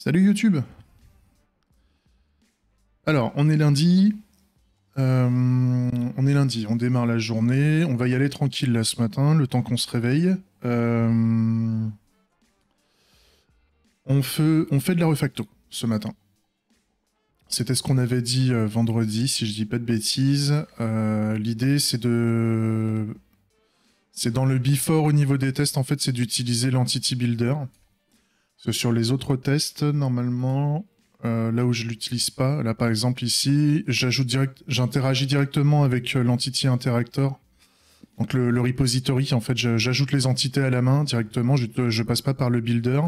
Salut YouTube. Alors, on est lundi. On démarre la journée. On va y aller tranquille là ce matin, le temps qu'on se réveille. On fait de la refacto ce matin. C'était ce qu'on avait dit vendredi, si je dis pas de bêtises. L'idée, c'est dans le before au niveau des tests, en fait, c'est d'utiliser l'entity builder. Parce que sur les autres tests, normalement, là où je l'utilise pas, là par exemple ici, j'interagis directement avec l'entity interactor. Donc le repository, en fait, j'ajoute les entités à la main directement, je passe pas par le builder.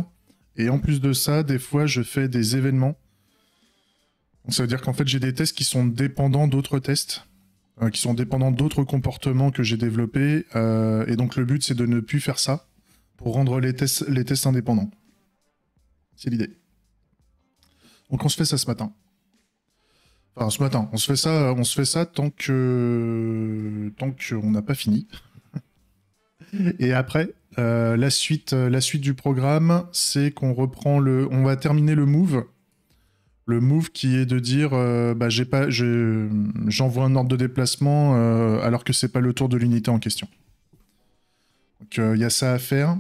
Et en plus de ça, des fois, je fais des événements. Donc ça veut dire qu'en fait, j'ai des tests qui sont dépendants d'autres tests, qui sont dépendants d'autres comportements que j'ai développés. Et donc le but, c'est de ne plus faire ça pour rendre les tests indépendants. C'est l'idée. Donc on se fait ça ce matin. Enfin, ce matin, on se fait ça tant qu'on n'a pas fini. Et après, la suite du programme, c'est qu'on reprend on va terminer le move. Le move qui est de dire, j'envoie un ordre de déplacement alors que c'est pas le tour de l'unité en question. Donc il y a ça à faire.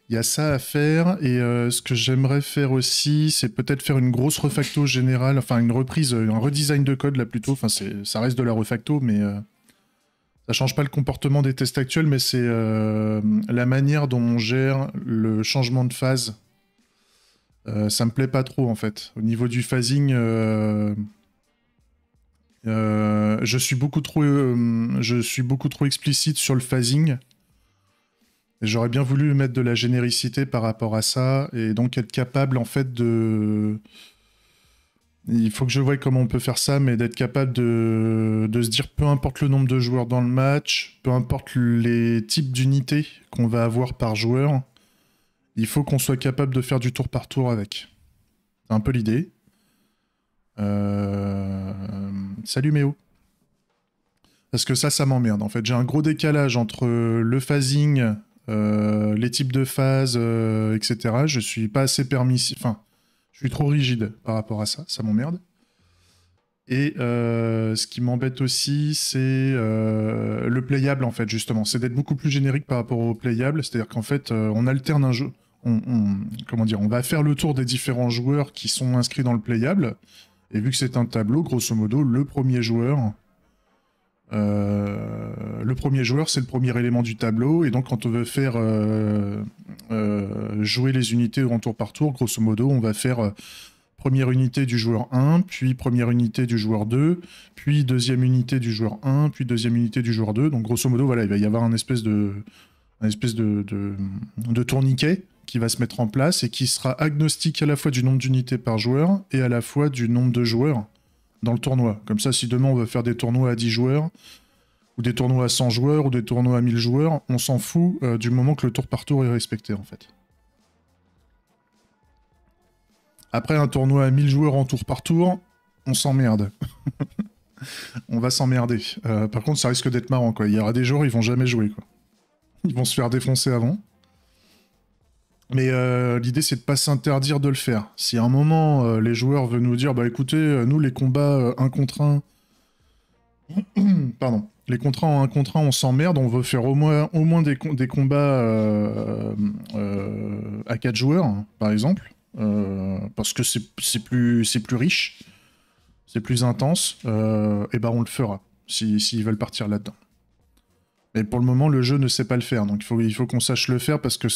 Il y a ça à faire, et ce que j'aimerais faire aussi, c'est peut-être faire une grosse refacto générale, enfin une reprise, un redesign de code là plutôt, enfin ça reste de la refacto, mais ça change pas le comportement des tests actuels, mais c'est la manière dont on gère le changement de phase. Ça me plaît pas trop en fait. Au niveau du phasing, je suis beaucoup trop explicite sur le phasing. J'aurais bien voulu mettre de la généricité par rapport à ça, et donc être capable en fait de... Il faut que je voie comment on peut faire ça, mais d'être capable de se dire peu importe le nombre de joueurs dans le match, peu importe les types d'unités qu'on va avoir par joueur, il faut qu'on soit capable de faire du tour par tour avec. C'est un peu l'idée. Salut Méo. Parce que ça m'emmerde en fait. J'ai un gros décalage entre le phasing... les types de phases, etc. Je suis pas assez permissif. Enfin, je suis trop rigide par rapport à ça. Ça m'emmerde. Et ce qui m'embête aussi, c'est le playable, en fait, justement. C'est d'être beaucoup plus générique par rapport au playable. C'est-à-dire qu'en fait, on alterne un jeu. Comment dire, on va faire le tour des différents joueurs qui sont inscrits dans le playable. Et vu que c'est un tableau, grosso modo, le premier joueur, c'est le premier élément du tableau, et donc quand on veut faire jouer les unités en tour par tour, grosso modo, on va faire première unité du joueur 1, puis première unité du joueur 2, puis deuxième unité du joueur 1, puis deuxième unité du joueur 2. Donc grosso modo, voilà, il va y avoir un espèce de tourniquet qui va se mettre en place et qui sera agnostique à la fois du nombre d'unités par joueur et à la fois du nombre de joueurs dans le tournoi. Comme ça, si demain on veut faire des tournois à 10 joueurs, ou des tournois à 100 joueurs, ou des tournois à 1000 joueurs, on s'en fout du moment que le tour par tour est respecté, en fait. Après un tournoi à 1000 joueurs en tour par tour, on s'emmerde. On va s'emmerder. Par contre, ça risque d'être marrant, quoi. Il y aura des joueurs, ils vont jamais jouer, quoi. Ils vont se faire défoncer avant. Mais l'idée, c'est de pas s'interdire de le faire. Si à un moment, les joueurs veulent nous dire, bah écoutez, nous, les combats 1 contre 1... Pardon. Les contrats en 1 contre 1, on s'emmerde, on veut faire au moins des combats à 4 joueurs, hein, par exemple, parce que c'est plus riche, c'est plus intense, et ben on le fera, s'ils veulent partir là-dedans. Mais pour le moment, le jeu ne sait pas le faire, donc il faut qu'on sache le faire, parce que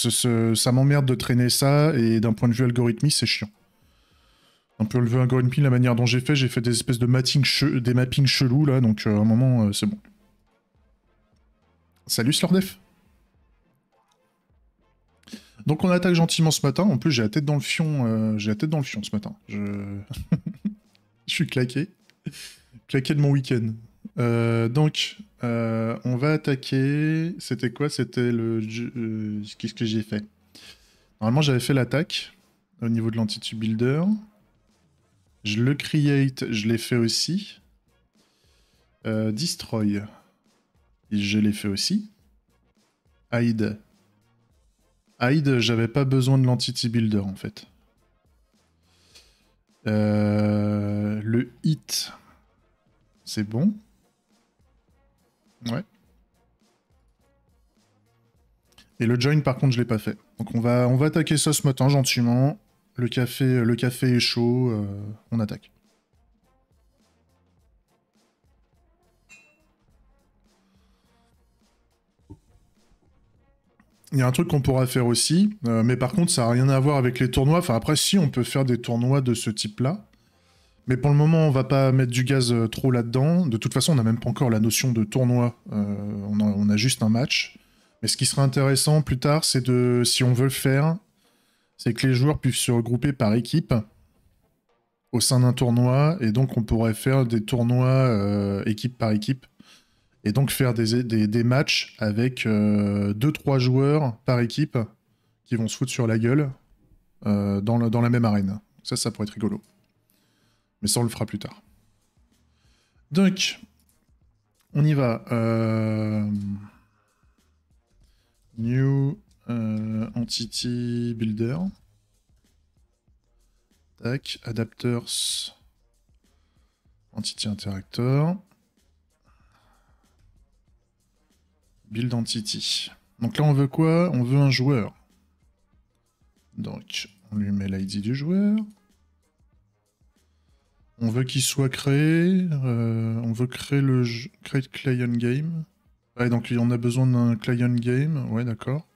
ça m'emmerde de traîner ça, et d'un point de vue algorithmique, c'est chiant. Un peu le vue algorithmique, la manière dont j'ai fait des espèces de des mappings chelous, là, donc à un moment, c'est bon. Salut Slordef. Donc on attaque gentiment ce matin. En plus j'ai la tête dans le fion. Ce matin. Je suis claqué. Claqué de mon week-end. Donc on va attaquer. C'était quoi? C'était le... Qu'est-ce que j'ai fait? Normalement j'avais fait l'attaque au niveau de l'entity builder. Je le create, je l'ai fait aussi. Destroy. Et je l'ai fait aussi. Hide. Hyde, j'avais pas besoin de l'entity builder en fait. Le hit, c'est bon. Ouais. Et le join, par contre, je l'ai pas fait. Donc on va attaquer ça ce matin gentiment. Le café est chaud, on attaque. Il y a un truc qu'on pourra faire aussi, mais par contre, ça n'a rien à voir avec les tournois. Enfin, après, si, on peut faire des tournois de ce type-là. Mais pour le moment, on va pas mettre du gaz trop là-dedans. De toute façon, on n'a même pas encore la notion de tournoi. On a juste un match. Mais ce qui serait intéressant plus tard, c'est de, si on veut le faire, c'est que les joueurs puissent se regrouper par équipe au sein d'un tournoi. Et donc, on pourrait faire des tournois équipe par équipe. Et donc, faire des matchs avec 2-3 joueurs par équipe qui vont se foutre sur la gueule dans la même arène. Ça pourrait être rigolo. Mais ça, on le fera plus tard. Donc, on y va. New Entity Builder. Tac. Adapters. Entity Interactor. Build Entity. Donc là, on veut quoi? On veut un joueur. Donc, on lui met l'ID du joueur. On veut qu'il soit créé. On veut créer le create client game. Ouais, donc on a besoin d'un client game. Ouais, d'accord.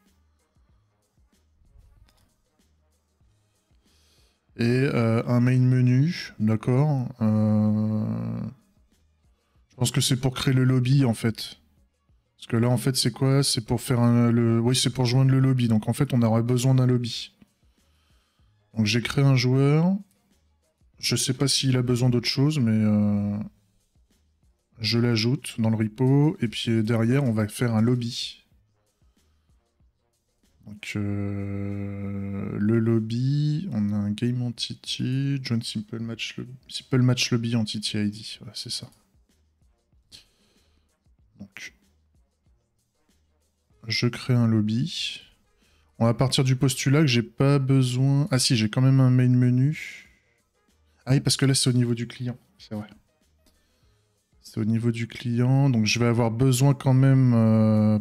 Et un main menu. D'accord. Je pense que c'est pour créer le lobby, en fait. Parce que là, en fait, c'est quoi? C'est pour faire Oui, c'est pour joindre le lobby. Donc, en fait, on aurait besoin d'un lobby. Donc, j'ai créé un joueur. Je sais pas s'il a besoin d'autre chose, mais je l'ajoute dans le repo. Et puis derrière, on va faire un lobby. Donc, le lobby, on a un game entity, join simple match lobby entity ID. Ouais, c'est ça. Donc, je crée un lobby. On va partir du postulat que j'ai pas besoin... Ah si, j'ai quand même un main menu. Ah oui, parce que là, c'est au niveau du client. C'est vrai. C'est au niveau du client, donc je vais avoir besoin quand même...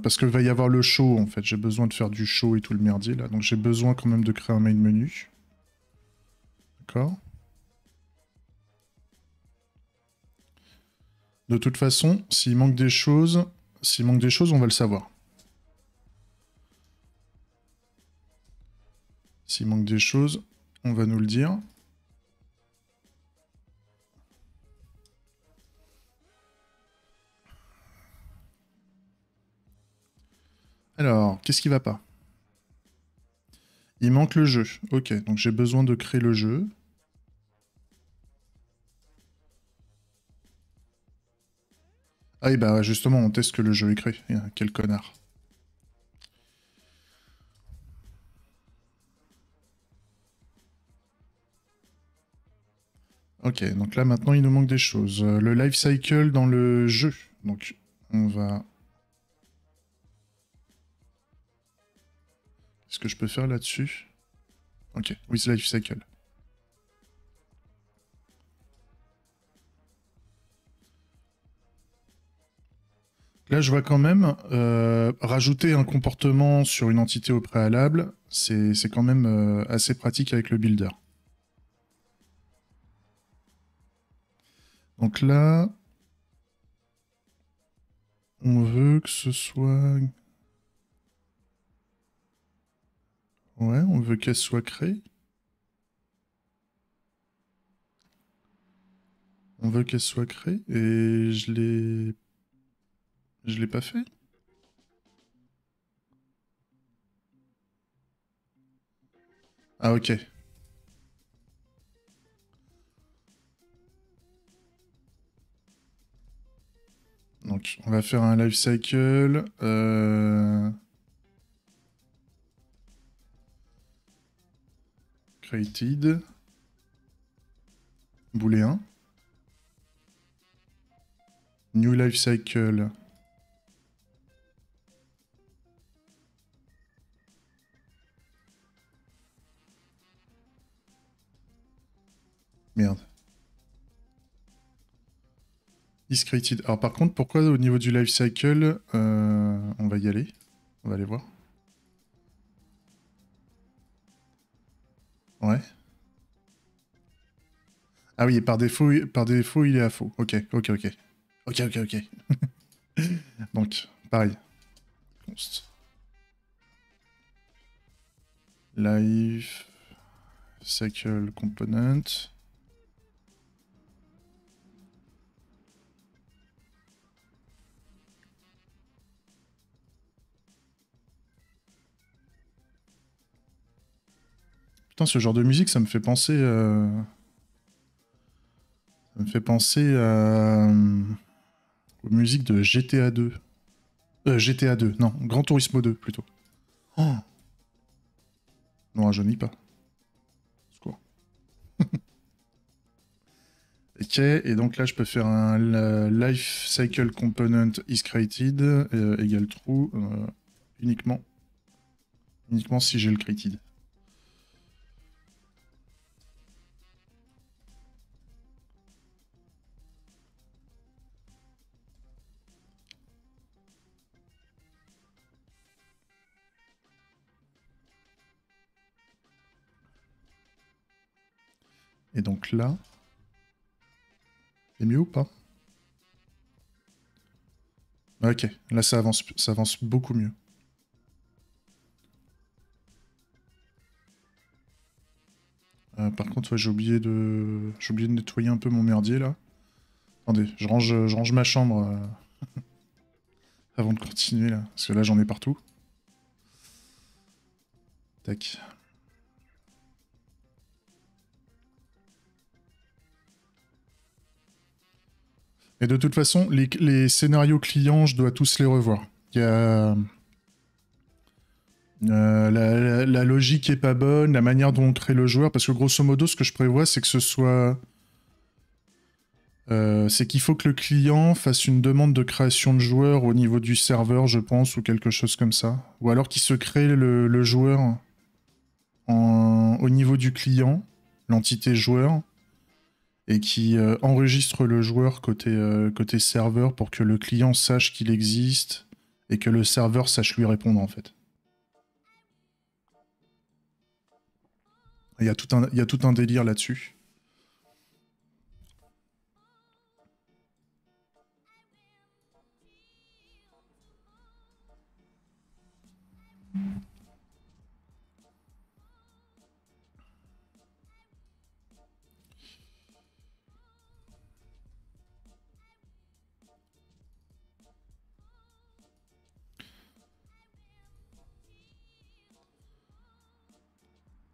parce qu'il va y avoir le show, en fait. J'ai besoin de faire du show et tout le merdier, là. Donc j'ai besoin quand même de créer un main menu. D'accord. De toute façon, s'il manque des choses... on va le savoir. S'il manque des choses, on va nous le dire. Alors, qu'est-ce qui va pas? Il manque le jeu. Ok, donc j'ai besoin de créer le jeu. Ah et bah justement, on teste que le jeu est créé. Quel connard. Ok, donc là maintenant il nous manque des choses. Le life cycle dans le jeu. Donc on va... Qu'est-ce que je peux faire là-dessus? Ok, with life cycle. Là je vois quand même rajouter un comportement sur une entité au préalable, c'est quand même assez pratique avec le builder. Donc là, on veut que ce soit... Ouais, on veut qu'elle soit créée. On veut qu'elle soit créée et je l'ai... Je l'ai pas fait. Ah ok. Donc on va faire un life cycle. Created. Booléen. New life cycle. Merde. Is created. Alors par contre, pourquoi au niveau du life cycle, on va y aller. On va aller voir. Ouais. Ah oui, par défaut, il est à faux. Ok, ok, ok. Ok, ok, ok. Donc, pareil. Const. Life cycle component. Putain, ce genre de musique, ça me fait penser... Ça me fait penser aux musiques de GTA 2. GTA 2, non, Gran Turismo 2 plutôt. Oh, non, rajeunit pas. Secours. Ok, et donc là je peux faire un life cycle component is created égale true uniquement si j'ai le created. Et donc là, c'est mieux ou pas? Ok, là ça avance beaucoup mieux. Par contre, ouais, j'ai oublié de nettoyer un peu mon merdier là. Attendez, je range ma chambre avant de continuer là, parce que là j'en ai partout. Tac. Et de toute façon, les scénarios clients, je dois tous les revoir. Il y a... la logique est pas bonne, la manière dont on crée le joueur, parce que grosso modo, ce que je prévois, c'est que ce soit... c'est qu'il faut que le client fasse une demande de création de joueur au niveau du serveur, je pense, ou quelque chose comme ça. Ou alors qu'il se crée le joueur au niveau du client, l'entité joueur, et qui enregistre le joueur côté serveur pour que le client sache qu'il existe et que le serveur sache lui répondre en fait. Il y a tout un délire là-dessus.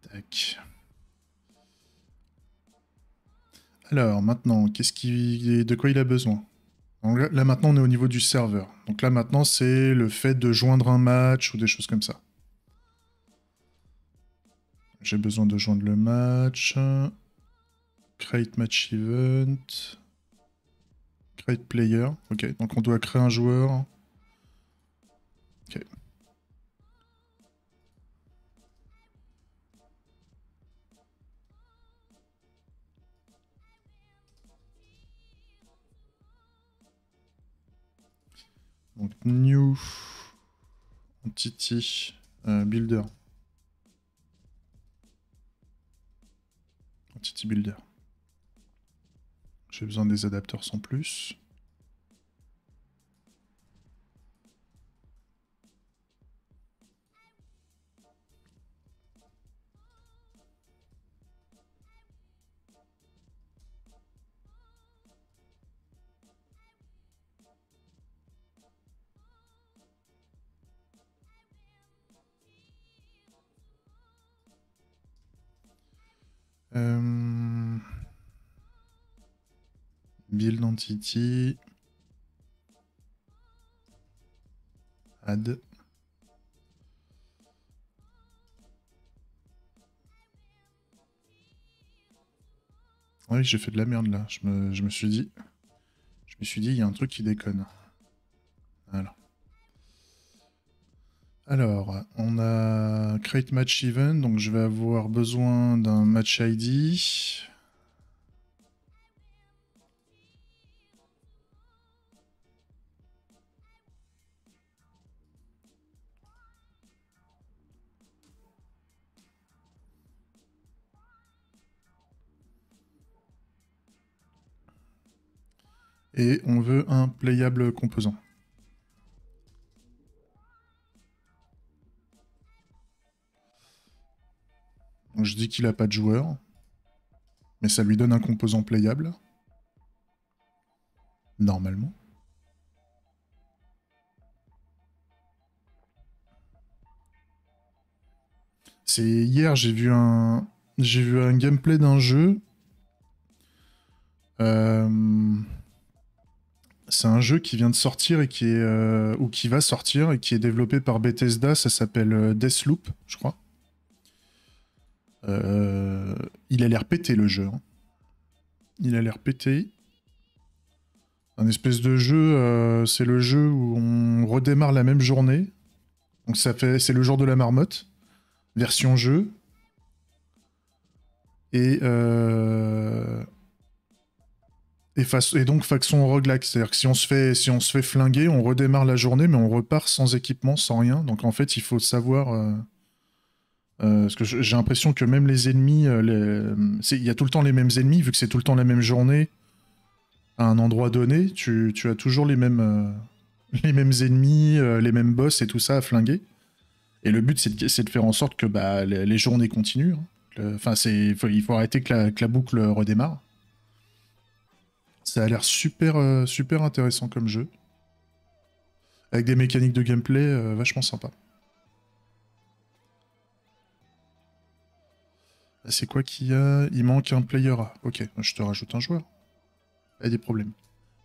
Tac. Alors maintenant, de quoi il a besoin? Donc là maintenant on est au niveau du serveur. Donc là maintenant c'est le fait de joindre un match ou des choses comme ça. J'ai besoin de joindre le match. Create match event. Create player. Ok, donc on doit créer un joueur. Ok. Donc new entity builder. Entity builder. J'ai besoin des adapteurs sans plus. Build entity. Add. Oui, j'ai fait de la merde là. Je me suis dit, il y a un truc qui déconne. Voilà. Alors, on a create match event, donc je vais avoir besoin d'un match ID. Et on veut un playable composant. Donc je dis qu'il n'a pas de joueur. Mais ça lui donne un composant playable. Normalement. C'est hier, j'ai vu un gameplay d'un jeu. C'est un jeu qui vient de sortir et qui est ou qui va sortir et qui est développé par Bethesda. Ça s'appelle Deathloop, je crois. Il a l'air pété le jeu. Hein. Il a l'air pété. Un espèce de jeu, c'est le jeu où on redémarre la même journée. Donc c'est le jour de la marmotte, version jeu. Et donc façon roguelike, c'est-à-dire que si on se fait flinguer, on redémarre la journée, mais on repart sans équipement, sans rien. Donc en fait, il faut savoir. Parce que j'ai l'impression que même les ennemis, il y a tout le temps les mêmes ennemis, vu que c'est tout le temps la même journée à un endroit donné, tu as toujours les mêmes ennemis, les mêmes boss et tout ça à flinguer. Et le but, c'est de faire en sorte que bah, les journées continuent. Hein. Enfin, il faut arrêter que la boucle redémarre. Ça a l'air super, super intéressant comme jeu. Avec des mécaniques de gameplay vachement sympa. C'est quoi qu'il y a? Il manque un player A. Ok, je te rajoute un joueur. Pas des problèmes.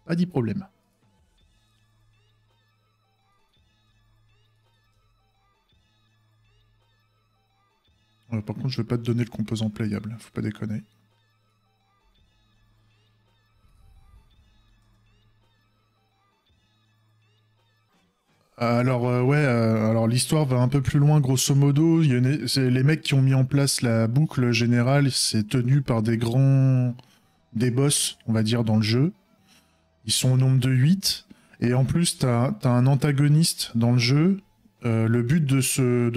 Pas de problème. Par contre, je vais pas te donner le composant playable. Faut pas déconner. Alors l'histoire va un peu plus loin, grosso modo. C'est les mecs qui ont mis en place la boucle générale, c'est tenu par des boss, on va dire, dans le jeu. Ils sont au nombre de 8. Et en plus, t'as un antagoniste dans le jeu. Le but de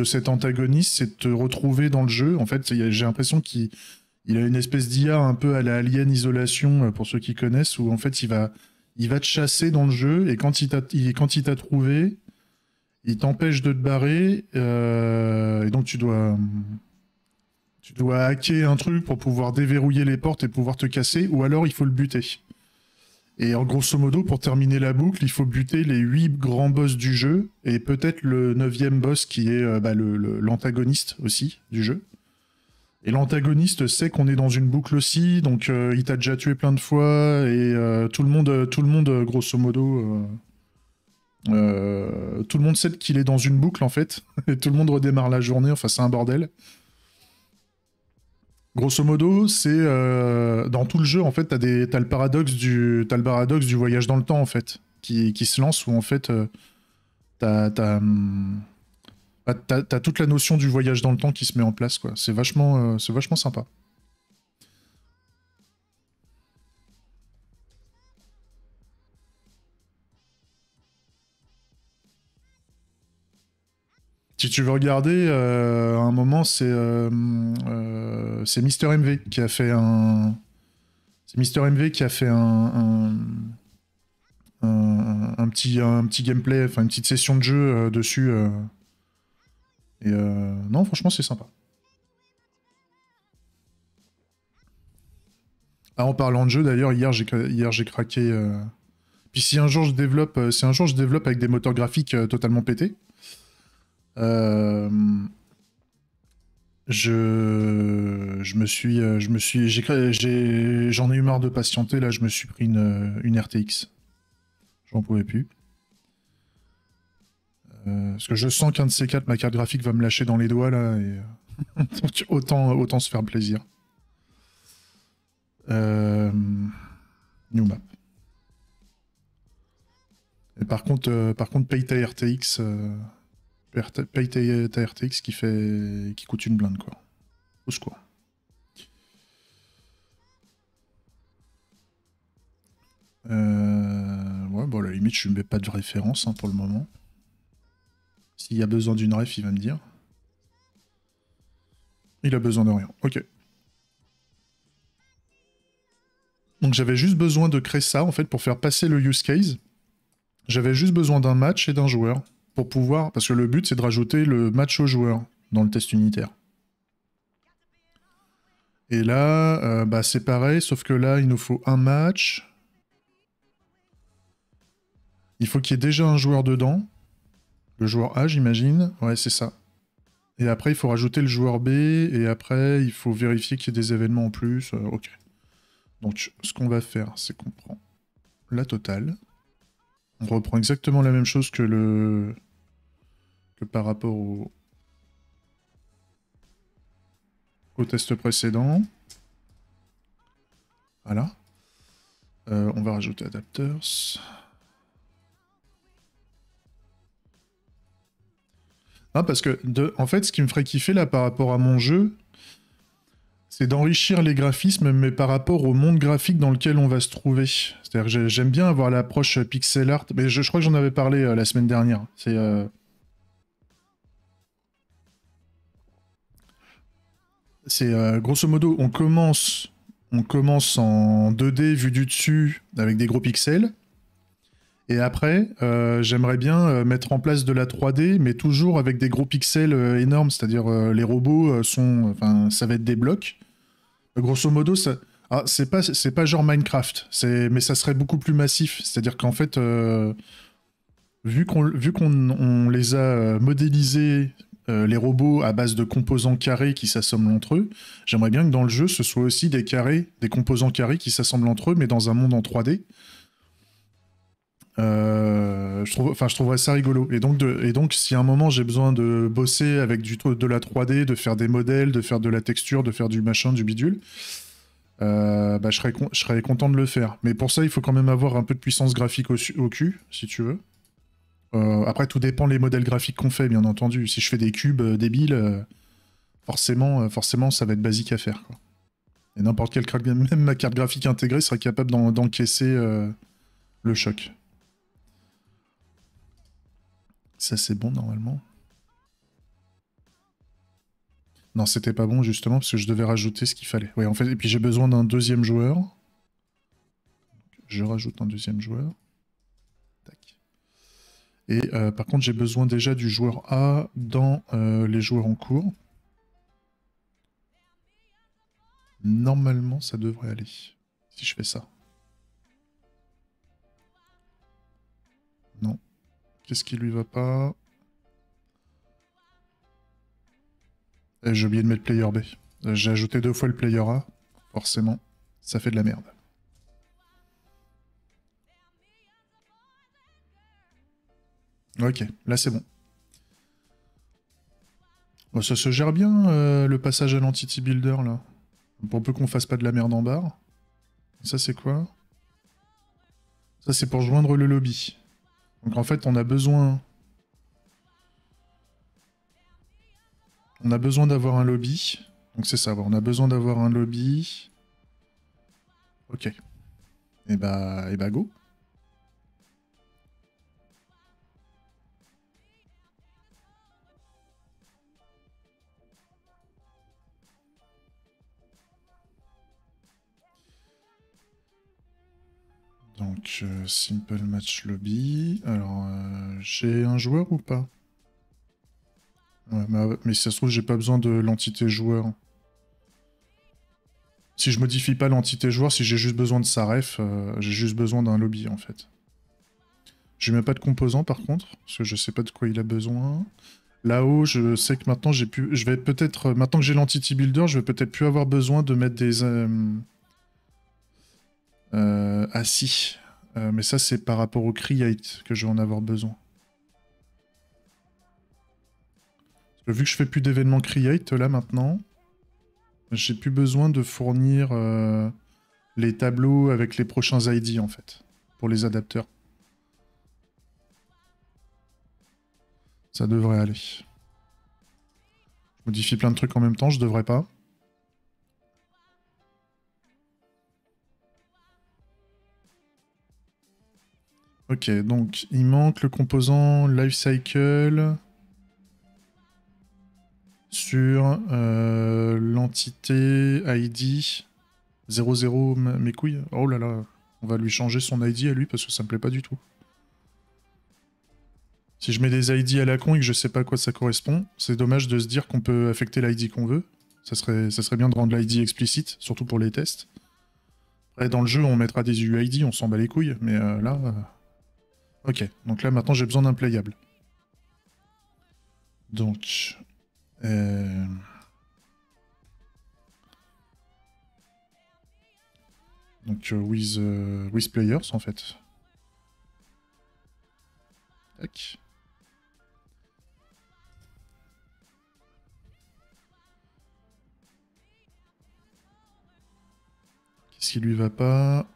cet antagoniste, c'est de te retrouver dans le jeu. En fait, j'ai l'impression qu'il a une espèce d'IA un peu à la Alien Isolation, pour ceux qui connaissent, où en fait, il va te chasser dans le jeu. Et quand il t'a trouvé, il t'empêche de te barrer. Et donc, tu dois hacker un truc pour pouvoir déverrouiller les portes et pouvoir te casser. Ou alors, il faut le buter. Et en grosso modo, pour terminer la boucle, il faut buter les 8 grands boss du jeu, et peut-être le 9e boss qui est l'antagoniste aussi du jeu. Et l'antagoniste sait qu'on est dans une boucle aussi, donc il t'a déjà tué plein de fois, et tout le monde, grosso modo, tout le monde sait qu'il est dans une boucle en fait, et tout le monde redémarre la journée, enfin c'est un bordel. Grosso modo, c'est dans tout le jeu en fait, t'as le paradoxe du voyage dans le temps en fait, qui se lance où en fait t'as toute la notion du voyage dans le temps qui se met en place quoi. C'est vachement sympa. Si tu veux regarder, à un moment c'est Mister MV qui a fait un c'est Mister MV qui a fait un petit gameplay, enfin une petite session de jeu dessus. Et non, franchement, c'est sympa. Ah, en parlant de jeu, d'ailleurs, hier j'ai craqué. Puis si un jour je développe, avec des moteurs graphiques totalement pétés, euh, j'en ai eu marre de patienter. Là, je me suis pris une RTX. J'en pouvais plus. Parce que je sens qu'un de ces quatre, ma carte graphique va me lâcher dans les doigts là. Et... donc autant se faire plaisir. New map. Et par contre, paye ta RTX. Paye ta RTX qui coûte une blinde, quoi. Au secours. Ouais, bon, à la limite, je ne mets pas de référence hein, pour le moment. S'il y a besoin d'une ref, il va me dire. Il a besoin de rien. Ok. Donc j'avais juste besoin de créer ça, en fait, pour faire passer le use case. J'avais juste besoin d'un match et d'un joueur pour pouvoir... Parce que le but, c'est de rajouter le match au joueur dans le test unitaire. Et là, bah, c'est pareil, sauf que là, il nous faut un match. Il faut qu'il y ait déjà un joueur dedans. Le joueur A, j'imagine. Ouais, c'est ça. Et après, il faut rajouter le joueur B. Et après, il faut vérifier qu'il y ait des événements en plus. Ok. Donc, ce qu'on va faire, c'est qu'on prend la totale. On reprend exactement la même chose que par rapport au test précédent. Voilà. On va rajouter adapters. Ah, parce que, en fait, ce qui me ferait kiffer là par rapport à mon jeu, c'est d'enrichir les graphismes, mais par rapport au monde graphique dans lequel on va se trouver. C'est-à-dire que j'aime bien avoir l'approche pixel art, mais je crois que j'en avais parlé la semaine dernière. C'est grosso modo, on commence en 2D vu du dessus avec des gros pixels. Et après, j'aimerais bien mettre en place de la 3D, mais toujours avec des gros pixels énormes. C'est-à-dire les robots enfin, ça va être des blocs. Grosso modo, ça... Ah, c'est pas genre Minecraft, mais ça serait beaucoup plus massif. C'est-à-dire qu'en fait, vu qu'on on les a modélisés, les robots, à base de composants carrés qui s'assemblent entre eux, j'aimerais bien que dans le jeu, ce soit aussi des carrés, des composants carrés qui s'assemblent entre eux, mais dans un monde en 3D. Je trouverais ça rigolo. Et donc, si à un moment j'ai besoin de bosser avec de la 3D, de faire des modèles, de faire de la texture, de faire du machin, du bidule, bah, je serais content de le faire. Mais pour ça, il faut quand même avoir un peu de puissance graphique au cul, si tu veux. Après, tout dépend les modèles graphiques qu'on fait, bien entendu. Si je fais des cubes débiles, forcément, ça va être basique à faire, quoi. Et n'importe quelle même ma carte graphique intégrée serait capable d'encaisser le choc. Ça, c'est bon, normalement. Non, c'était pas bon, justement, parce que je devais rajouter ce qu'il fallait. Ouais, en fait, et puis j'ai besoin d'un deuxième joueur. Je rajoute un deuxième joueur. Tac. Et par contre, j'ai besoin déjà du joueur A dans les joueurs en cours. Normalement, ça devrait aller. Si je fais ça. Non. Qu'est-ce qui lui va pas? J'ai oublié de mettre player B. J'ai ajouté 2 fois le player A. Forcément, ça fait de la merde. Ok, là c'est bon. Bon, ça se gère bien, le passage à l'entity builder, là. Pour peu qu'on fasse pas de la merde en barre. Ça, c'est quoi? Ça, c'est pour joindre le lobby. Donc en fait, on a besoin... On a besoin d'avoir un lobby. Donc c'est ça, on a besoin d'avoir un lobby. Ok. Et bah go. Donc, simple match lobby. Alors, j'ai un joueur ou pas? Ouais, mais si ça se trouve, j'ai pas besoin de l'entité joueur. Si je modifie pas l'entité joueur, si j'ai juste besoin de sa ref, j'ai juste besoin d'un lobby, en fait. Je mets pas de composants, par contre, parce que je sais pas de quoi il a besoin. Là-haut, je sais que maintenant, je vais peut-être... Maintenant que j'ai l'entity builder, je vais peut-être plus avoir besoin de mettre des... Ah si. Mais ça, c'est par rapport au create que je vais en avoir besoin. Vu que je fais plus d'événements create, là, maintenant, j'ai plus besoin de fournir les tableaux avec les prochains ID, en fait, pour les adapteurs. Ça devrait aller. Je modifie plein de trucs en même temps, je devrais pas. Ok, donc il manque le composant lifecycle sur l'entité ID. 00 mes couilles. Oh là là, on va lui changer son ID à lui parce que ça me plaît pas du tout. Si je mets des ID à la con et que je sais pas à quoi ça correspond, c'est dommage de se dire qu'on peut affecter l'ID qu'on veut. Ça serait bien de rendre l'ID explicite, surtout pour les tests. Après, dans le jeu, on mettra des UID, on s'en bat les couilles, mais là... Ok, donc là, maintenant, j'ai besoin d'un playable. Donc... Donc, with players, en fait. Tac. Qu'est-ce qui lui va pas?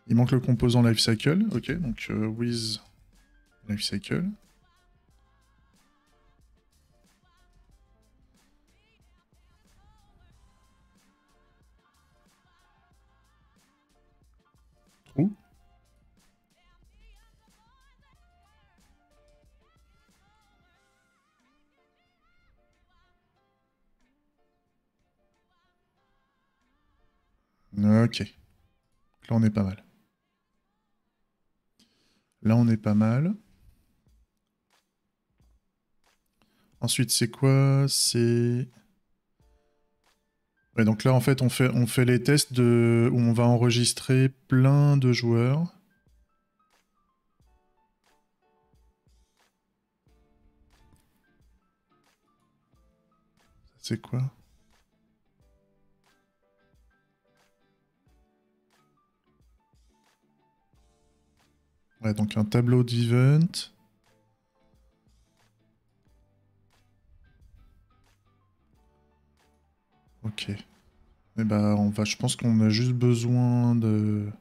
Il manque le composant lifecycle. Ok, donc with lifecycle. True. Ok. Là, on est pas mal. Là, on est pas mal. Ensuite, c'est quoi? C'est... Ouais, donc là, en fait, on fait les tests où on va enregistrer plein de joueurs. C'est quoi? Ouais, donc un tableau d'event. Ok. Et bah, je pense qu'on a juste besoin de...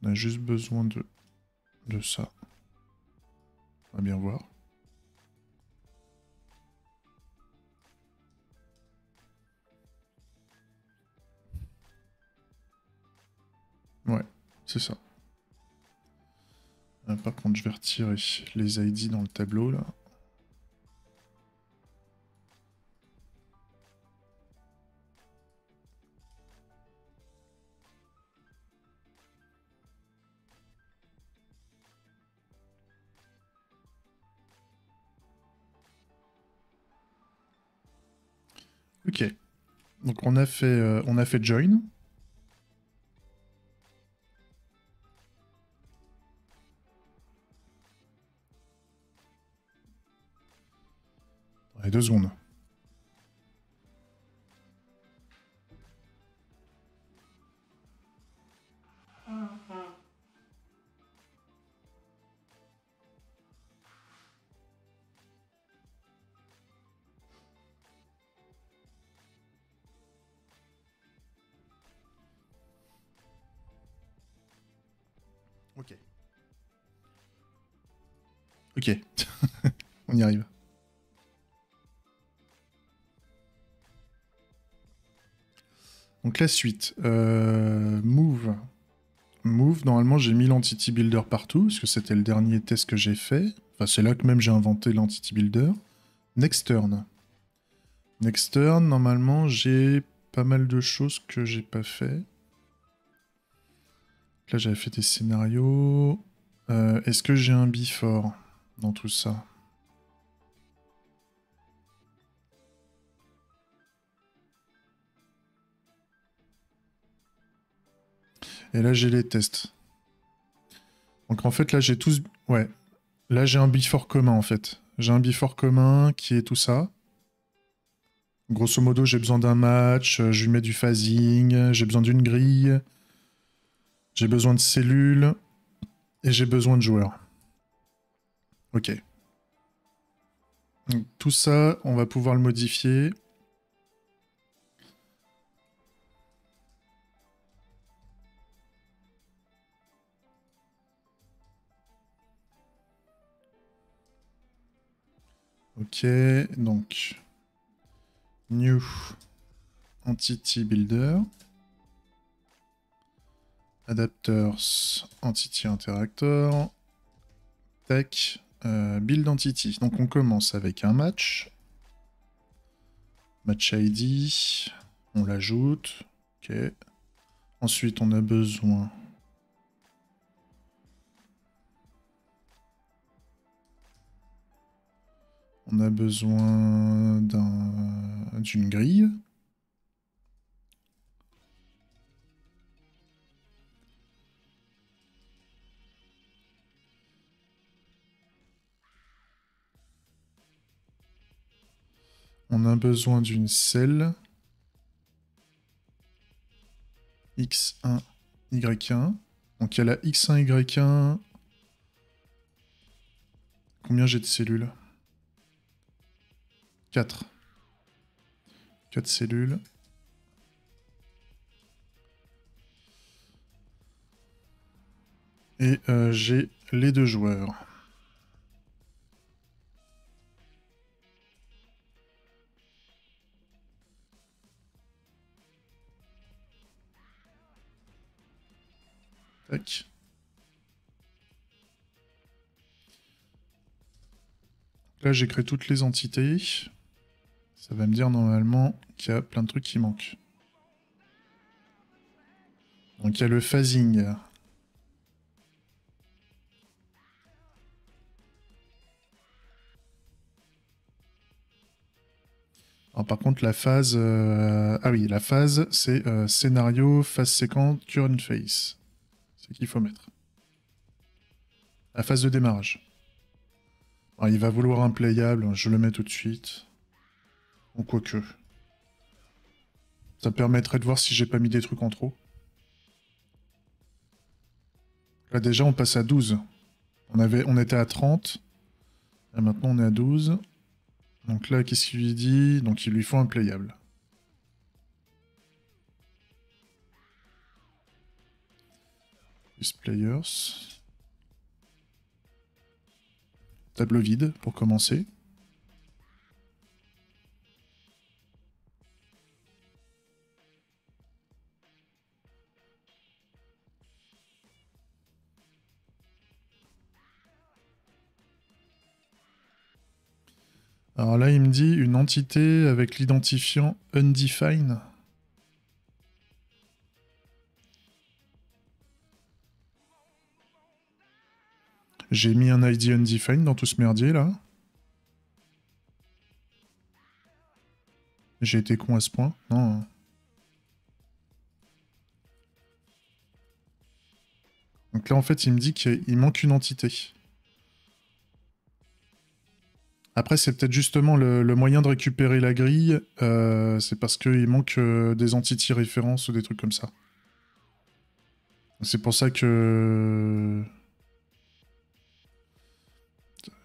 On a juste besoin de ça. On va bien voir. Ouais, c'est ça. Par contre, je vais retirer les ID dans le tableau, là. Ok. Donc on a fait join. Ouais, 2 secondes. Ok. Ok. On y arrive. Donc la suite. Move. Move, normalement j'ai mis l'entity builder partout, parce que c'était le dernier test que j'ai fait. Enfin, c'est là que même j'ai inventé l'entity builder. Next turn. Next turn, normalement j'ai pas mal de choses que j'ai pas fait. Là j'avais fait des scénarios. Est-ce que j'ai un before dans tout ça? Et là j'ai les tests. Donc en fait là j'ai tous... Ouais. Là j'ai un before commun en fait. J'ai un before commun qui est tout ça. Grosso modo j'ai besoin d'un match, je lui mets du phasing, j'ai besoin d'une grille, j'ai besoin de cellules et j'ai besoin de joueurs. Ok. Donc, tout ça, on va pouvoir le modifier. Ok, donc new entity builder, adapters entity interactor, tech, build entity. Donc on commence avec un match. Match ID. On l'ajoute. Ok. Ensuite, on a besoin... On a besoin d'une grille. On a besoin d'une selle. X1, Y1. Donc il y a la X1, Y1. Combien j'ai de cellules? 4. 4 cellules. Et j'ai les 2 joueurs. Tac. Là, j'ai créé toutes les entités. Ça va me dire normalement qu'il y a plein de trucs qui manquent. Donc il y a le phasing. Alors, par contre, la phase... Ah oui, la phase, c'est scénario, phase séquente, current phase. C'est qu'il faut mettre. La phase de démarrage. Alors, il va vouloir un playable, je le mets tout de suite. Ou quoique. Ça permettrait de voir si j'ai pas mis des trucs en trop. Là déjà on passe à 12. On était à 30. Et maintenant on est à 12. Donc là qu'est-ce qu'il lui dit? Donc il lui faut un playable. Plus players. Tableau vide pour commencer. Alors là, il me dit une entité avec l'identifiant undefined. J'ai mis un ID undefined dans tout ce merdier là. J'ai été con à ce point. Non. Donc là, en fait, il me dit qu'il manque une entité. Après, c'est peut-être justement le moyen de récupérer la grille. C'est parce qu'il manque des entités références ou des trucs comme ça. C'est pour ça que...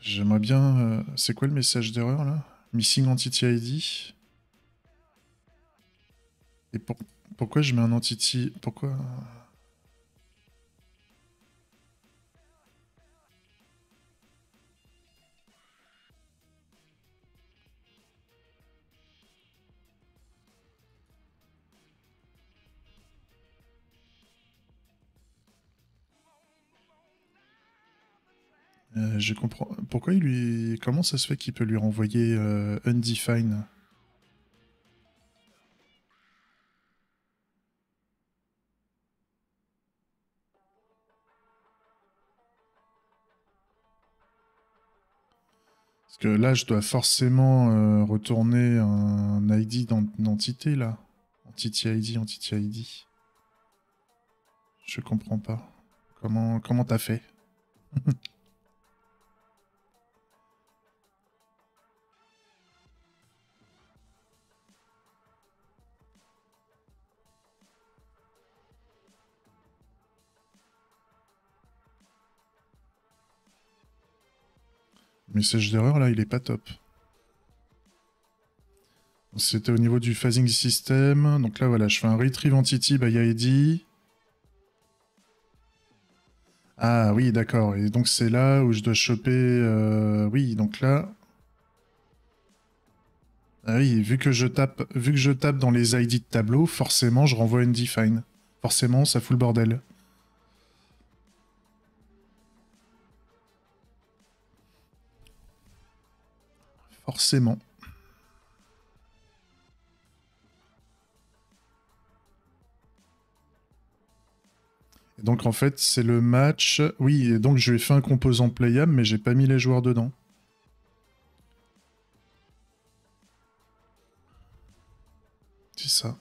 J'aimerais bien... C'est quoi le message d'erreur, là? Missing Entity ID. Et pourquoi je mets un entity... Pourquoi... je comprends... Pourquoi il lui... Comment ça se fait qu'il peut lui renvoyer undefined? Parce que là, je dois forcément retourner un ID d'entité, là. Entity ID, Entity ID. Je comprends pas. Comment t'as fait? Le message d'erreur, là, il est pas top. C'était au niveau du phasing system. Donc là, voilà, je fais un retrieve entity by ID. Ah oui, d'accord. Et donc c'est là où je dois choper... Oui, donc là... Ah oui, vu que je tape dans les ID de tableau, forcément, je renvoie undefined. Forcément, ça fout le bordel. Forcément. Et donc en fait, c'est le match... Oui, et donc je lui ai fait un composant playable, mais j'ai pas mis les joueurs dedans. C'est ça.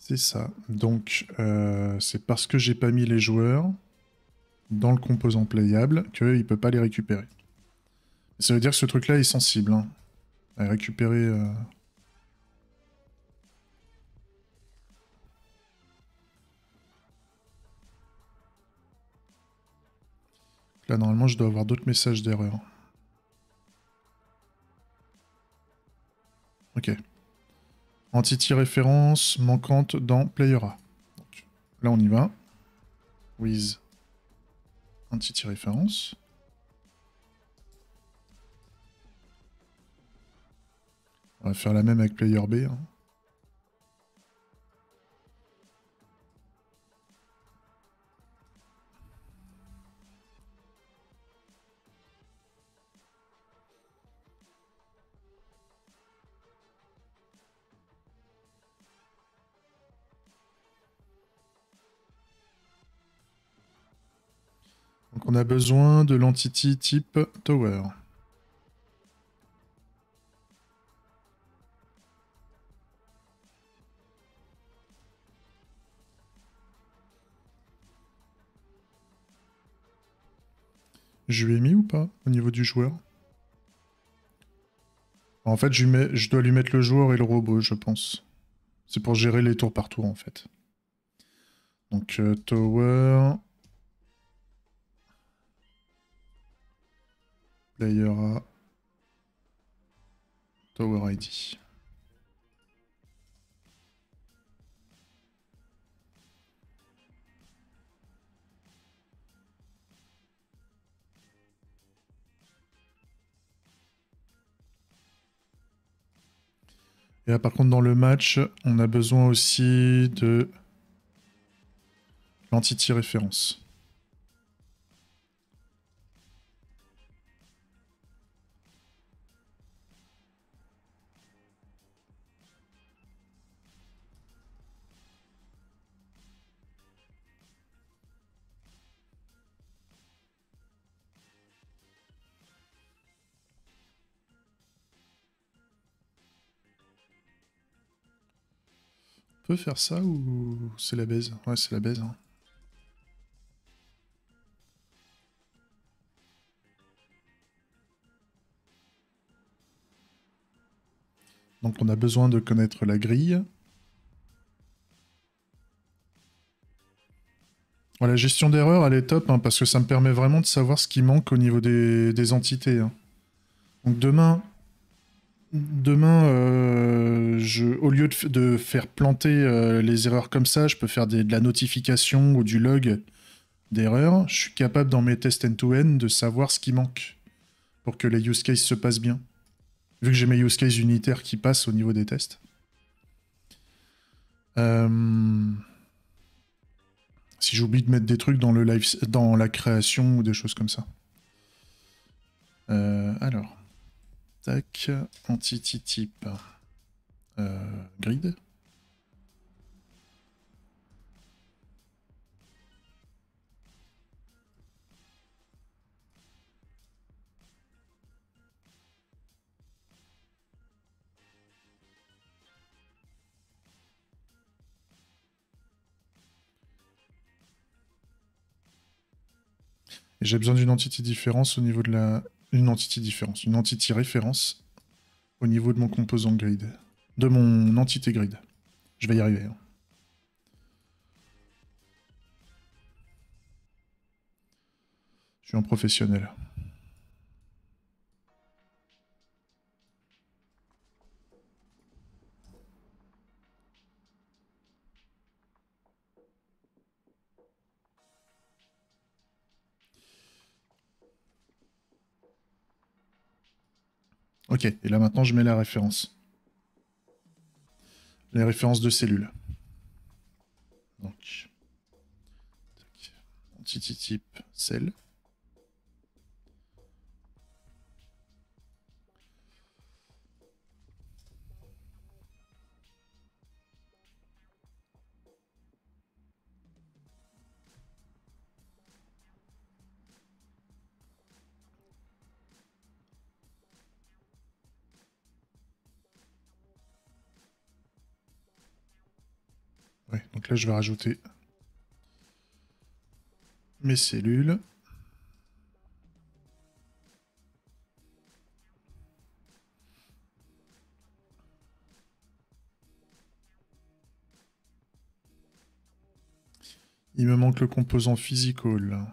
C'est ça. Donc, c'est parce que j'ai pas mis les joueurs dans le composant playable qu'il peut pas les récupérer. Ça veut dire que ce truc-là est sensible, hein, à récupérer... Là, normalement, je dois avoir d'autres messages d'erreur. Ok. Entity référence manquante dans Player A. Donc, là, on y va. With Entity référence. On va faire la même avec Player B. Hein. Donc on a besoin de l'entity type Tower. Je lui ai mis ou pas au niveau du joueur? En fait, je dois lui mettre le joueur et le robot, je pense. C'est pour gérer les tours par tour, en fait. Donc, Tower... Player A... Tower ID. Et là, par contre, dans le match, on a besoin aussi de l'entity référence. On peut faire ça ou c'est la baise? Ouais, c'est la baise. Hein. Donc on a besoin de connaître la grille. La gestion d'erreur, elle est top, hein, parce que ça me permet vraiment de savoir ce qui manque au niveau des entités. Hein. Donc demain au lieu de faire planter les erreurs comme ça, je peux faire de la notification ou du log d'erreurs. Je suis capable dans mes tests end-to-end de savoir ce qui manque pour que les use cases se passent bien. Vu que j'ai mes use cases unitaires qui passent au niveau des tests. Si j'oublie de mettre des trucs dans le live, dans la création ou des choses comme ça. Alors, tac, entity type grid. Et j'ai besoin d'une entity différence au niveau de la... Une entity différence, une entity référence au niveau de mon composant grid. De mon entité grid. Je vais y arriver. Hein. Je suis un professionnel. Ok, et là maintenant je mets la référence. les références de cellules. Donc, tac. Entity type cell. Ouais, donc là, je vais rajouter mes cellules. Il me manque le composant physical.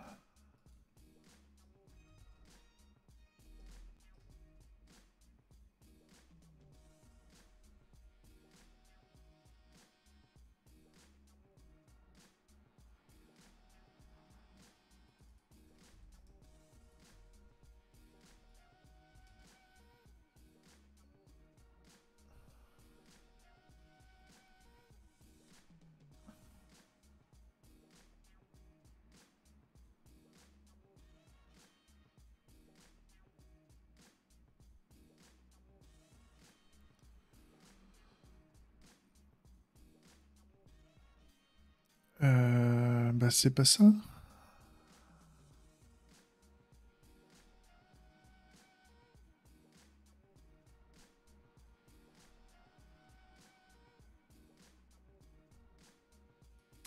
Bah, c'est pas ça.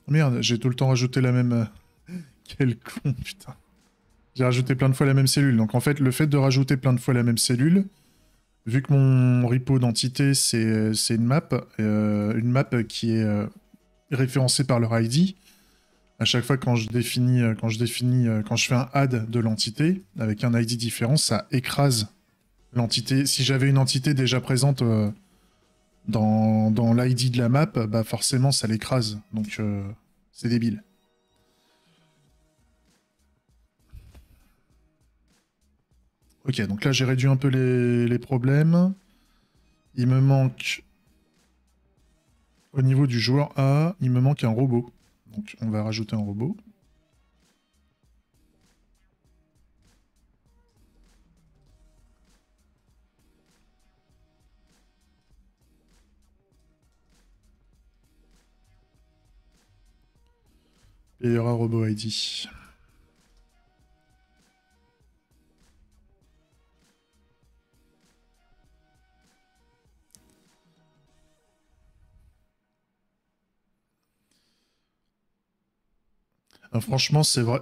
Merde, j'ai tout le temps rajouté la même... Quel con, putain. J'ai rajouté plein de fois la même cellule. Donc en fait, le fait de rajouter plein de fois la même cellule, vu que mon repo d'entité, c'est une map qui est référencée par leur ID, à chaque fois quand je fais un add de l'entité, avec un ID différent, ça écrase l'entité. Si j'avais une entité déjà présente dans l'ID de la map, bah forcément ça l'écrase. Donc c'est débile. Ok, donc là j'ai réduit un peu les problèmes. Il me manque, au niveau du joueur A, il me manque un robot. Donc on va rajouter un robot. Et il y aura robot ID. Franchement, c'est vrai.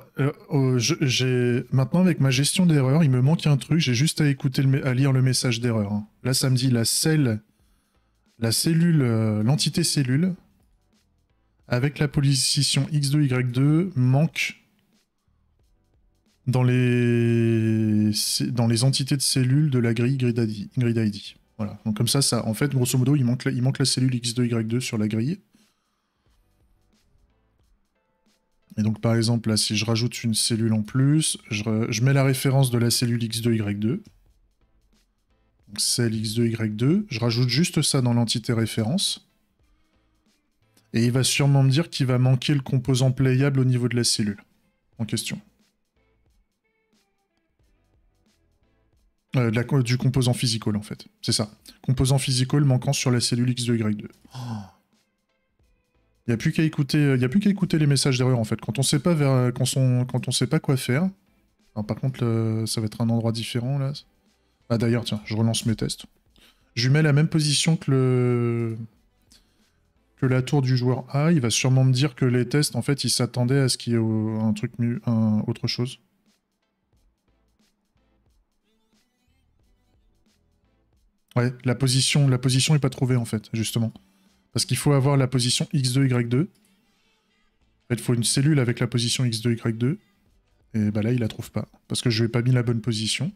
Maintenant, avec ma gestion d'erreur, il me manque un truc. J'ai juste à à lire le message d'erreur, hein. Là, ça me dit la cellule, l'entité cellule, avec la position X2, Y2, manque dans les entités de cellules de la grille Grid ID. Voilà. Donc comme ça, en fait, grosso modo, il manque la cellule X2, Y2 sur la grille. Et donc, par exemple, là, si je rajoute une cellule en plus, je mets la référence de la cellule X2, Y2. Donc, celle X2, Y2. Je rajoute juste ça dans l'entité référence. Et il va sûrement me dire qu'il va manquer le composant playable au niveau de la cellule en question. Du composant physical, en fait. C'est ça. Composant physical manquant sur la cellule X2, Y2. Il n'y a plus qu'à écouter les messages d'erreur, en fait. Quand on sait pas quand on sait pas quoi faire. Alors, par contre, ça va être un endroit différent, là. Ah, d'ailleurs, tiens, je relance mes tests. Je lui mets la même position que la tour du joueur A. Il va sûrement me dire que les tests, en fait, ils s'attendaient à ce qu'il y ait un truc mieux, autre chose. Ouais, la position est pas trouvée, en fait, justement. Parce qu'il faut avoir la position X2, Y2. En fait, il faut une cellule avec la position X2, Y2. Et bah là, il la trouve pas. Parce que je lui ai pas mis la bonne position.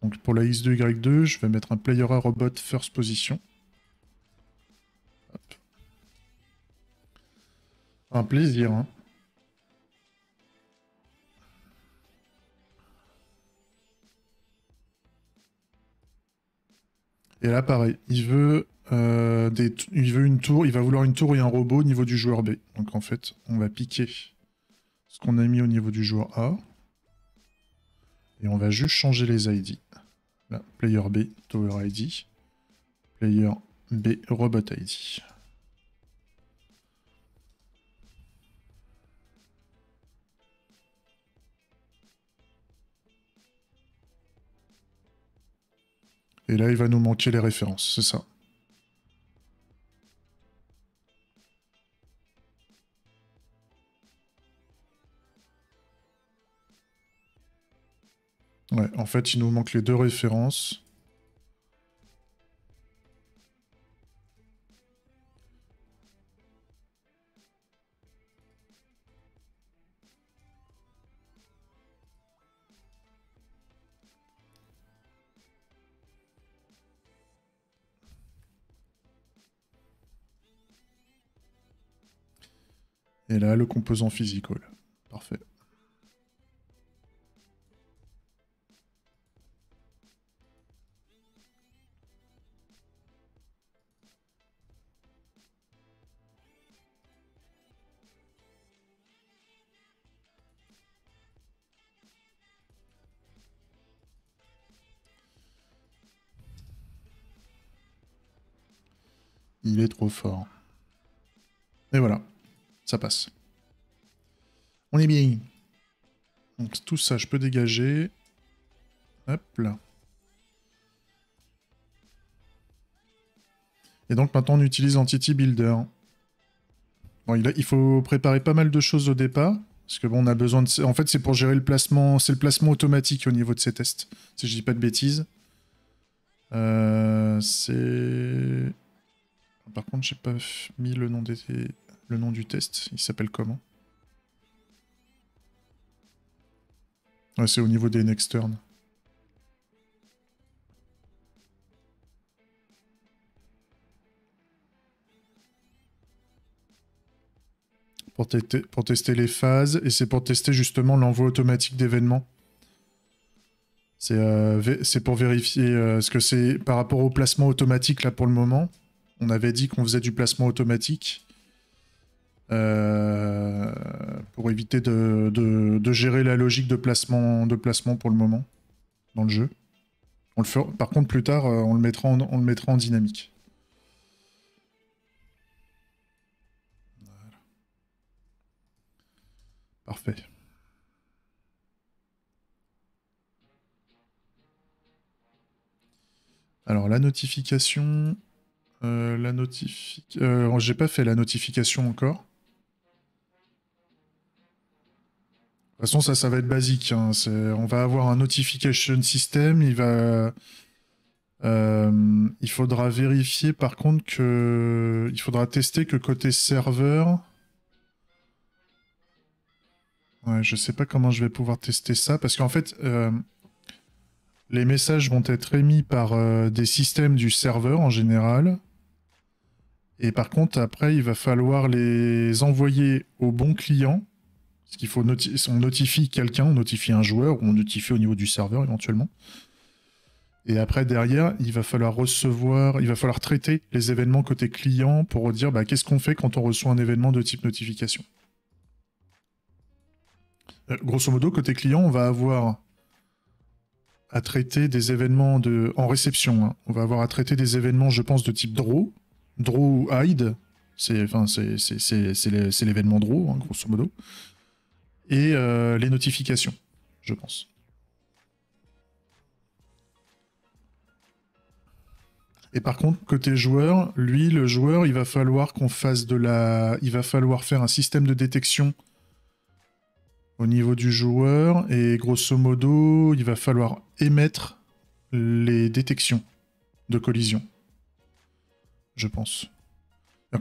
Donc pour la X2, Y2, je vais mettre un player robot first position. Hop. Un plaisir, hein. Et là, pareil, il veut il veut une tour, il va vouloir une tour et un robot au niveau du joueur B. Donc en fait, on va piquer ce qu'on a mis au niveau du joueur A. Et on va juste changer les ID. Là, player B, Tower ID. Player B, Robot ID. Et là, il va nous manquer les références, c'est ça. Ouais, en fait, il nous manque les deux références. Et là, le composant physical. Parfait. Il est trop fort. Et voilà, ça passe. On est bien. Donc tout ça, je peux dégager. Hop là. Et donc maintenant, on utilise Entity Builder. Bon, il faut préparer pas mal de choses au départ. Parce que bon, on a besoin de... En fait, c'est pour gérer le placement. C'est le placement automatique au niveau de ces tests. Si je dis pas de bêtises. C'est... Par contre, j'ai pas mis le nom, le nom du test. Il s'appelle comment? Ouais, c'est au niveau des next turn. Pour tester les phases, et c'est pour tester justement l'envoi automatique d'événements. C'est pour vérifier ce que c'est par rapport au placement automatique là pour le moment. On avait dit qu'on faisait du placement automatique pour éviter de gérer la logique de placement pour le moment dans le jeu. On le fera, par contre, plus tard, on le mettra en dynamique. Voilà. Parfait. Alors, la notification... j'ai pas fait la notification encore. De toute façon, ça va être basique. Hein. On va avoir un notification system. Il faudra vérifier par contre que... Il faudra tester que côté serveur... Ouais, je sais pas comment je vais pouvoir tester ça. Parce qu'en fait, les messages vont être émis par des systèmes du serveur en général. Et par contre, après, il va falloir les envoyer au bon client. Parce qu'il faut on notifie quelqu'un, on notifie un joueur, ou on notifie au niveau du serveur éventuellement. Et après, derrière, il va falloir traiter les événements côté client pour dire bah, qu'est-ce qu'on fait quand on reçoit un événement de type notification. Grosso modo, côté client, on va avoir à traiter des événements en réception. Hein. On va avoir à traiter des événements, je pense, de type draw ou hide. C'est l'événement draw, hein, grosso modo. Et les notifications, je pense. Et par contre, côté joueur, lui, le joueur, il va falloir qu'on fasse il va falloir faire un système de détection au niveau du joueur, et grosso modo, il va falloir émettre les détections de collision. Je pense.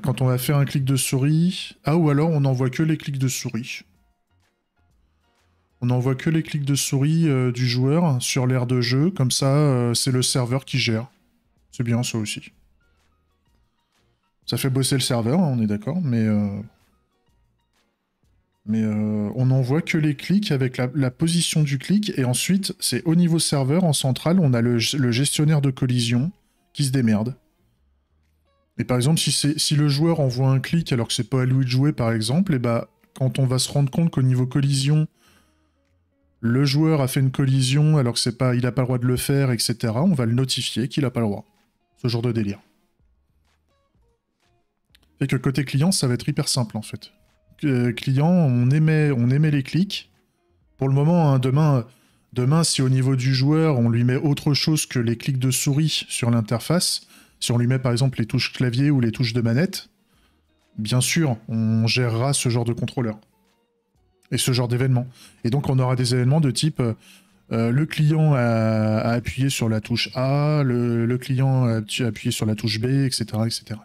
Quand on va faire un clic de souris... Ah, ou alors on n'envoie que les clics de souris. On n'envoie que les clics de souris du joueur sur l'aire de jeu, comme ça, c'est le serveur qui gère. C'est bien ça aussi. Ça fait bosser le serveur, hein, on est d'accord, mais on n'envoie que les clics avec la position du clic, et ensuite, c'est au niveau serveur, en centrale, on a le gestionnaire de collision qui se démerde. Et par exemple, si le joueur envoie un clic alors que c'est pas à lui de jouer, par exemple, et bah, quand on va se rendre compte qu'au niveau collision, le joueur a fait une collision alors que c'est pas, il a pas le droit de le faire, etc., on va le notifier qu'il a pas le droit. Ce genre de délire. Fait que côté client, ça va être hyper simple en fait. Client, on émet les clics. Pour le moment, hein, demain, si au niveau du joueur, on lui met autre chose que les clics de souris sur l'interface, si on lui met par exemple les touches clavier ou les touches de manette, bien sûr, on gérera ce genre de contrôleur. Et ce genre d'événements. Et donc on aura des événements de type le client a appuyé sur la touche A, le client a appuyé sur la touche B, etc. etc.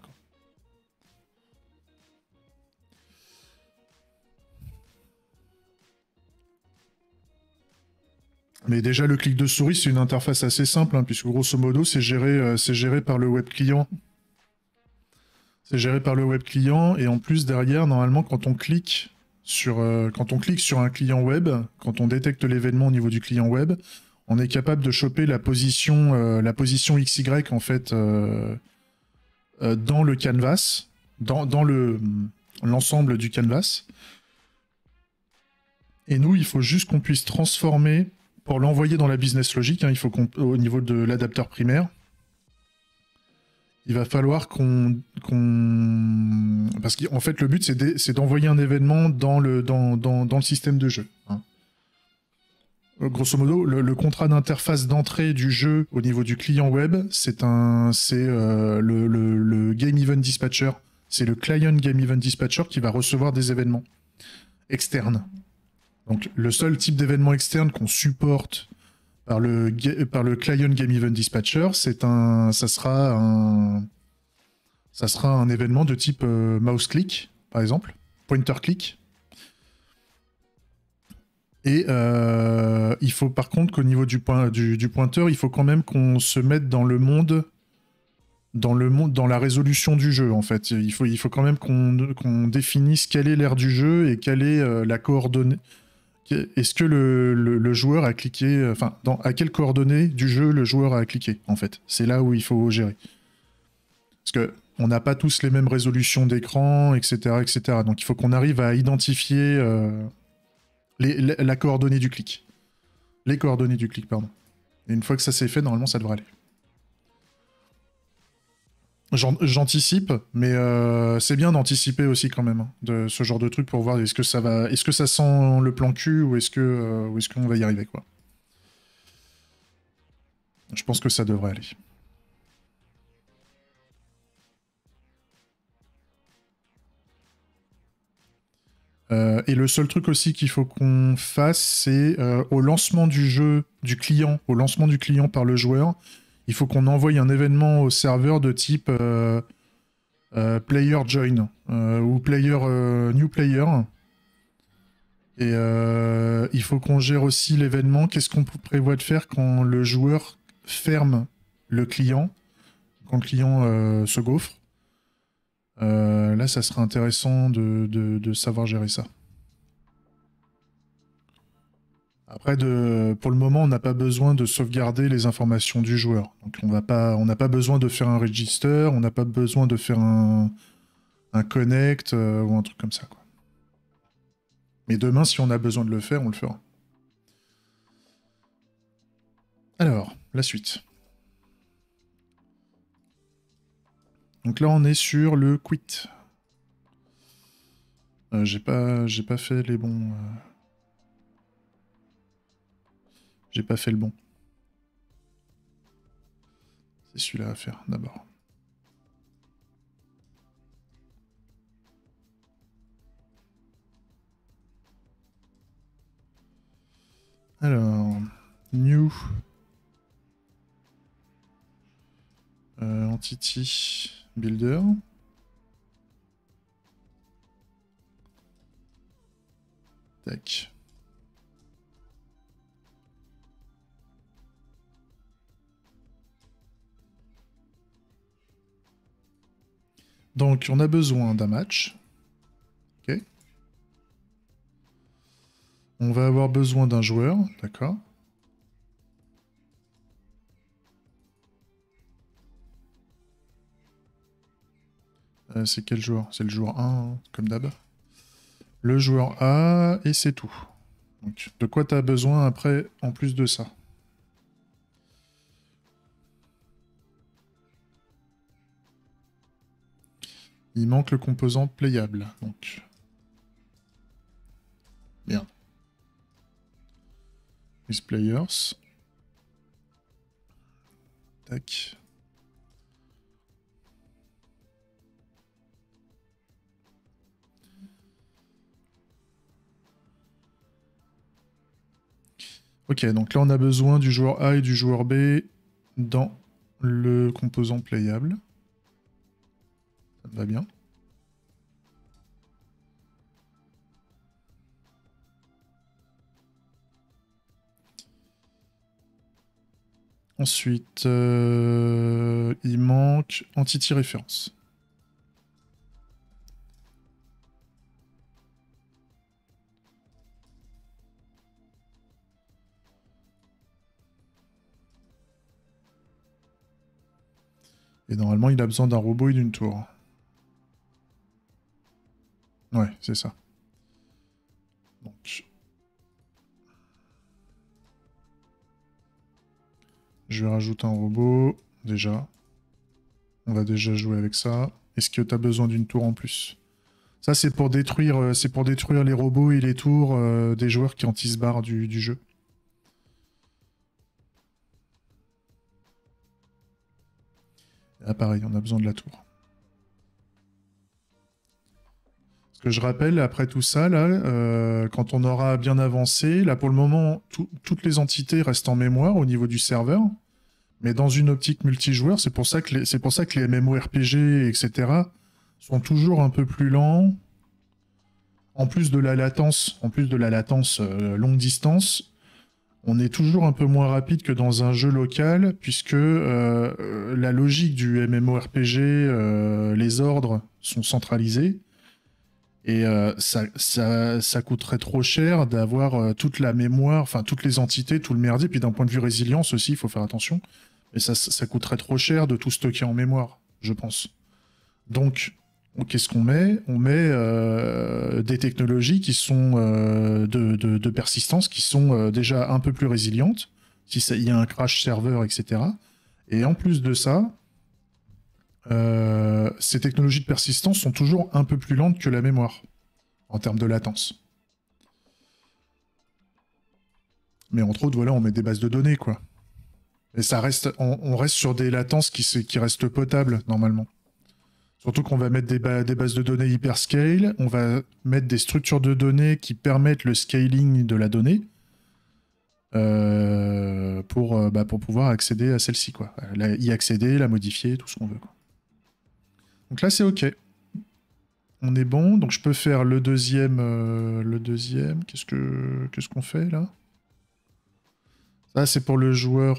Mais déjà, le clic de souris, c'est une interface assez simple, hein, puisque grosso modo, c'est géré par le web client. C'est géré par le web client, et en plus, derrière, normalement, quand on clique sur un client web, quand on détecte l'événement au niveau du client web, on est capable de choper la position XY, en fait, dans le canvas, dans l'ensemble du canvas. Et nous, il faut juste qu'on puisse transformer, pour l'envoyer dans la business logic, hein, il faut au niveau de l'adapteur primaire, il va falloir parce qu'en fait, le but, c'est d'envoyer un événement dans le système de jeu. Hein. Grosso modo, le contrat d'interface d'entrée du jeu au niveau du client web, c'est le Game Event Dispatcher. C'est le client Game Event Dispatcher qui va recevoir des événements externes. Donc, le seul type d'événement externe qu'on supporte par le client Game Event Dispatcher, ça sera un événement de type mouse click, par exemple, pointer click. Et il faut par contre qu'au niveau du pointeur, il faut quand même qu'on se mette dans la résolution du jeu, en fait. Il faut quand même qu'on définisse quelle est l'aire du jeu et quelle est la coordonnée. Est-ce que le joueur a cliqué... Enfin, à quelle coordonnée du jeu le joueur a cliqué, en fait. C'est là où il faut gérer. Parce que on n'a pas tous les mêmes résolutions d'écran, etc., etc. Donc il faut qu'on arrive à identifier la coordonnée du clic. Les coordonnées du clic, pardon. Et une fois que ça s'est fait, normalement, ça devrait aller. J'anticipe, mais c'est bien d'anticiper aussi quand même, hein, de ce genre de truc pour voir est-ce que ça sent le plan cul ou est-ce qu'on va y arriver, quoi. Je pense que ça devrait aller. Et le seul truc aussi qu'il faut qu'on fasse, c'est au lancement du jeu, au lancement du client par le joueur, il faut qu'on envoie un événement au serveur de type player join ou player new player. Et il faut qu'on gère aussi l'événement. Qu'est-ce qu'on prévoit de faire quand le joueur ferme le client, quand le client se gaufre. Là, ça serait intéressant de savoir gérer ça. Après, pour le moment, on n'a pas besoin de sauvegarder les informations du joueur. Donc, on n'a pas besoin de faire un register, on n'a pas besoin de faire un connect ou un truc comme ça, quoi. Mais demain, si on a besoin de le faire, on le fera. Alors, la suite. Donc là, on est sur le quit. J'ai pas fait les bons... J'ai pas fait le bon. C'est celui-là à faire, d'abord. Alors... New... Entity... Builder... Tac. Donc, on a besoin d'un match. Ok. On va avoir besoin d'un joueur, d'accord. C'est quel joueur? C'est le joueur 1, hein, comme d'hab. Le joueur A, et c'est tout. Donc, de quoi tu as besoin après, en plus de ça? Il manque le composant playable, donc... Bien. Les players. Tac. Ok, donc là on a besoin du joueur A et du joueur B dans le composant playable. Ça me va bien. Ensuite, il manque Entity Reference. Et normalement, il a besoin d'un robot et d'une tour. Ouais, c'est ça. Donc... je vais rajouter un robot, déjà. On va déjà jouer avec ça. Est-ce que tu as besoin d'une tour en plus? Ça, c'est pour détruire les robots et les tours des joueurs qui anti-se-barrent du jeu. Là, pareil, on a besoin de la tour. Ce que je rappelle, après tout ça, là, quand on aura bien avancé, là, pour le moment, toutes les entités restent en mémoire au niveau du serveur. Mais dans une optique multijoueur, c'est pour ça que les MMORPG, etc., sont toujours un peu plus lents. En plus de la latence, longue distance, on est toujours un peu moins rapide que dans un jeu local, puisque la logique du MMORPG, les ordres sont centralisés. Et ça coûterait trop cher d'avoir toute la mémoire, enfin toutes les entités, tout le merdier. Puis d'un point de vue résilience aussi, il faut faire attention. Et ça coûterait trop cher de tout stocker en mémoire, je pense. Donc, qu'est-ce qu'on met? On met des technologies qui sont de persistance, qui sont déjà un peu plus résilientes, si il y a un crash serveur, etc. Et en plus de ça, ces technologies de persistance sont toujours un peu plus lentes que la mémoire, en termes de latence. Mais entre autres, voilà, on met des bases de données, quoi. Et ça reste, on reste sur des latences qui restent potables, normalement. Surtout qu'on va mettre des bases de données hyperscale, on va mettre des structures de données qui permettent le scaling de la donnée pour pouvoir accéder à celle-ci, quoi. Y accéder, la modifier, tout ce qu'on veut, quoi. Donc là, c'est OK. On est bon. Donc je peux faire le deuxième. Qu'est-ce qu'on fait, là? Ça, c'est pour le joueur...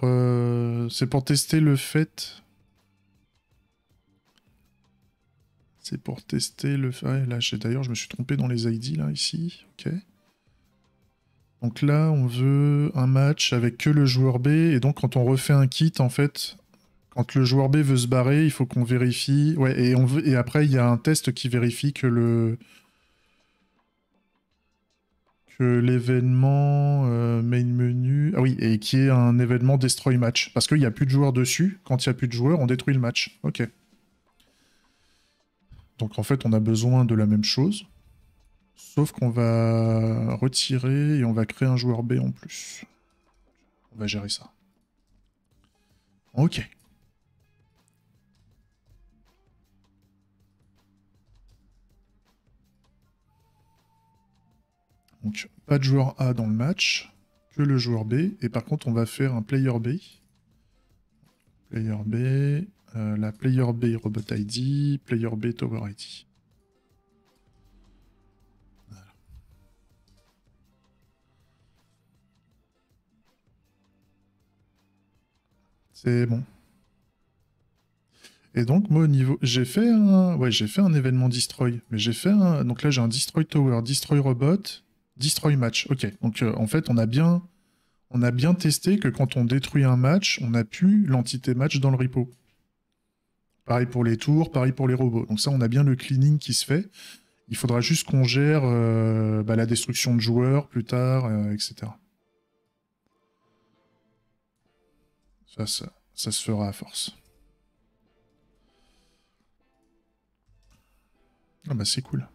c'est pour tester le fait... C'est pour tester le... Ouais, là, d'ailleurs, je me suis trompé dans les ID, là, ici. OK. Donc là, on veut un match avec que le joueur B. Et donc, quand on refait un kit, en fait... Quand le joueur B veut se barrer, il faut qu'on vérifie... Ouais, et après, il y a un test qui vérifie que l'événement main menu... Ah oui, et qui est un événement destroy match. Parce qu'il n'y a plus de joueurs dessus. Quand il n'y a plus de joueurs, on détruit le match. Ok. Donc en fait, on a besoin de la même chose. Sauf qu'on va retirer et on va créer un joueur B en plus. On va gérer ça. Ok. Donc, pas de joueur A dans le match, que le joueur B. Et par contre, on va faire un player B. Player B, la player B robot ID, player B tower ID. Voilà. C'est bon. Et donc, moi, au niveau... J'ai fait un événement destroy. Mais j'ai fait un... Donc là, j'ai un destroy tower, destroy robot, destroy match. Ok. Donc, en fait, on a bien testé que quand on détruit un match, on n'a plus l'entité match dans le repo. Pareil pour les tours, pareil pour les robots. Donc ça, on a bien le cleaning qui se fait. Il faudra juste qu'on gère la destruction de joueurs plus tard, etc. Ça se fera à force. Ah bah c'est cool.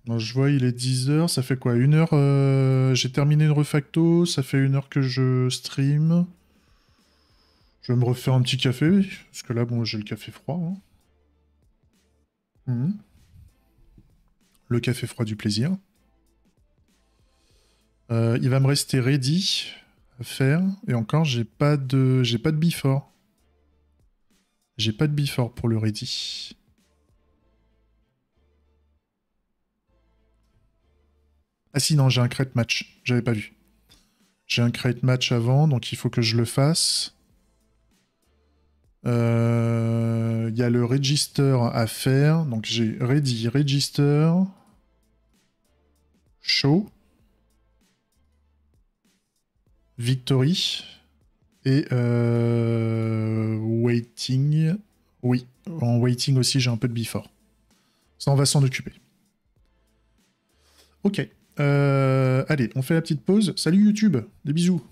Alors, je vois, il est 10h, ça fait quoi? 1h, j'ai terminé une refacto, ça fait 1h que je stream. Je vais me refaire un petit café, parce que là, bon, j'ai le café froid. Hein. Mhm. Le café froid du plaisir. Il va me rester ready à faire, et encore, j'ai pas de before. J'ai pas de before pour le ready. Ah si, non, j'ai un crate match. J'avais pas vu. J'ai un crate match avant, donc il faut que je le fasse. Il y a le register à faire. Donc j'ai ready, register, show, victory et waiting. Oui, en waiting aussi, j'ai un peu de before. Ça, on va s'en occuper. Ok. Allez, on fait la petite pause. Salut YouTube, des bisous.